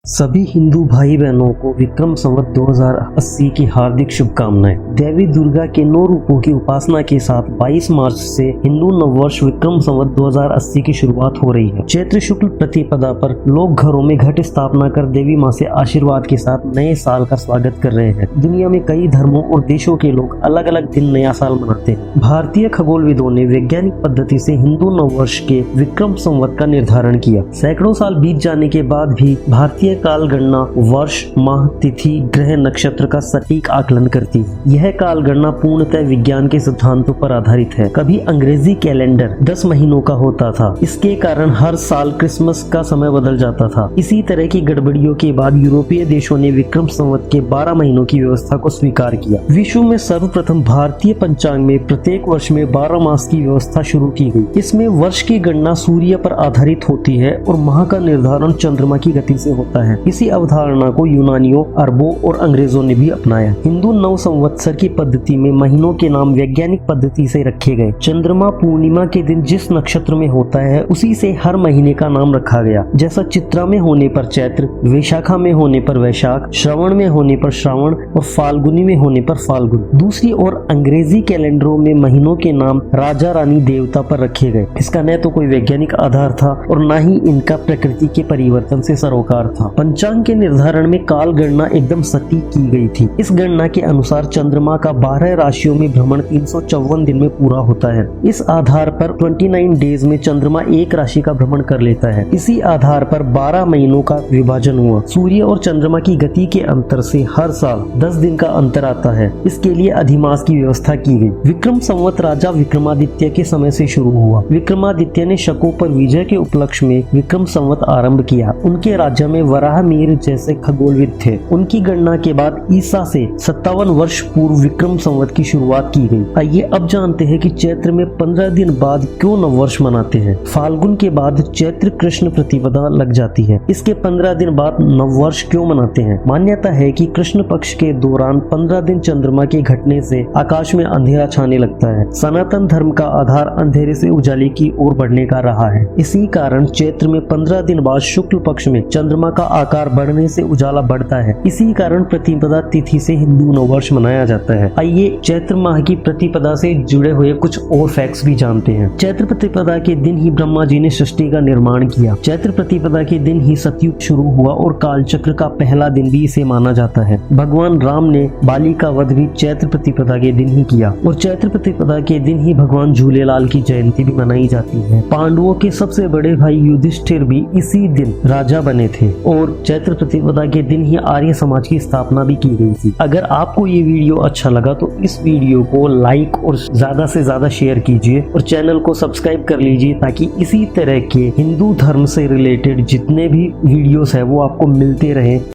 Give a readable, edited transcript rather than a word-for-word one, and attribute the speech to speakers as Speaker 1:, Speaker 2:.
Speaker 1: सभी हिंदू भाई बहनों को विक्रम संवत 2080 की हार्दिक शुभकामनाएं। देवी दुर्गा के 9 रूपों की उपासना के साथ 22 मार्च से हिंदू नववर्ष विक्रम संवत 2080 की शुरुआत हो रही है। चैत्र शुक्ल प्रतिपदा पर लोग घरों में घट स्थापना कर देवी माँ से आशीर्वाद के साथ नए साल का स्वागत कर रहे हैं। दुनिया में कई धर्मों और देशों के लोग अलग अलग दिन नया साल मनाते हैं। भारतीय खगोलविदों ने वैज्ञानिक पद्धति से हिंदू नववर्ष के विक्रम संवत का निर्धारण किया। सैकड़ों साल बीत जाने के बाद भी भारतीय काल गणना वर्ष, माह, तिथि, ग्रह, नक्षत्र का सटीक आकलन करती है। यह काल गणना पूर्णतः विज्ञान के सिद्धांतों पर आधारित है। कभी अंग्रेजी कैलेंडर 10 महीनों का होता था, इसके कारण हर साल क्रिसमस का समय बदल जाता था। इसी तरह की गड़बड़ियों के बाद यूरोपीय देशों ने विक्रम संवत के 12 महीनों की व्यवस्था को स्वीकार किया। विश्व में सर्वप्रथम भारतीय पंचांग में प्रत्येक वर्ष में 12 मास की व्यवस्था शुरू की गई। इसमें वर्ष की गणना सूर्य पर आधारित होती है और माह का निर्धारण चंद्रमा की गति से होता है। इसी अवधारणा को यूनानियों, अरबों और अंग्रेजों ने भी अपनाया। हिंदू नव संवत्सर की पद्धति में महीनों के नाम वैज्ञानिक पद्धति से रखे गए। चंद्रमा पूर्णिमा के दिन जिस नक्षत्र में होता है उसी से हर महीने का नाम रखा गया। जैसा चित्रा में होने पर चैत्र, वैशाखा में होने पर वैशाख, श्रवण में होने पर श्रावण और फाल्गुनी में होने पर फाल्गुन। दूसरी ओर अंग्रेजी कैलेंडरों में महीनों के नाम राजा रानी देवता पर रखे गए। इसका न तो कोई वैज्ञानिक आधार था और न ही इनका प्रकृति के परिवर्तन से सरोकार था। पंचांग के निर्धारण में काल गणना एकदम सटीक की गई थी। इस गणना के अनुसार चंद्रमा का 12 राशियों में भ्रमण 354 दिन में पूरा होता है। इस आधार पर 29 डेज में चंद्रमा एक राशि का भ्रमण कर लेता है। इसी आधार पर 12 महीनों का विभाजन हुआ। सूर्य और चंद्रमा की गति के अंतर से हर साल 10 दिन का अंतर आता है। इसके लिए अधिमास की व्यवस्था की गई। विक्रम संवत राजा विक्रमादित्य के समय से शुरू हुआ। विक्रमादित्य ने शकों पर विजय के उपलक्ष्य में विक्रम संवत आरंभ किया। उनके राज्य में वराहमिहिर जैसे खगोलविद थे। उनकी गणना के बाद ईसा से 57 वर्ष पूर्व विक्रम संवत की शुरुआत की गई। आइए अब जानते हैं कि चैत्र में 15 दिन बाद क्यों नववर्ष मनाते हैं। फाल्गुन के बाद चैत्र कृष्ण प्रतिपदा लग जाती है। इसके 15 दिन बाद नववर्ष क्यों मनाते हैं। मान्यता है कि कृष्ण पक्ष के दौरान 15 दिन चंद्रमा के घटने से आकाश में अंधेरा छाने लगता है। सनातन धर्म का आधार अंधेरे से उजाले की ओर बढ़ने का रहा है। इसी कारण चैत्र में 15 दिन बाद शुक्ल पक्ष में चंद्रमा का आकार बढ़ने से उजाला बढ़ता है। इसी कारण प्रतिपदा तिथि से हिंदू नववर्ष मनाया जाता है। आइए चैत्र माह की प्रतिपदा से जुड़े हुए कुछ और फैक्ट्स भी जानते हैं। चैत्र प्रतिपदा के दिन ही ब्रह्मा जी ने सृष्टि का निर्माण किया। चैत्र प्रतिपदा के दिन ही सतयुग शुरू हुआ और कालचक्र का पहला दिन भी इसे माना जाता है। भगवान राम ने बाली का वध भी चैत्र प्रतिपदा के दिन ही किया और चैत्र प्रतिपदा के दिन ही भगवान झूलेलाल की जयंती भी मनाई जाती है। पांडवों के सबसे बड़े भाई युधिष्ठिर भी इसी दिन राजा बने थे और चैत्र प्रतिपदा के दिन ही आर्य समाज की स्थापना भी की गई थी। अगर आपको ये वीडियो अच्छा लगा तो इस वीडियो को लाइक और ज्यादा से ज्यादा शेयर कीजिए और चैनल को सब्सक्राइब कर लीजिए ताकि इसी तरह के हिंदू धर्म से रिलेटेड जितने भी वीडियोस है वो आपको मिलते रहे।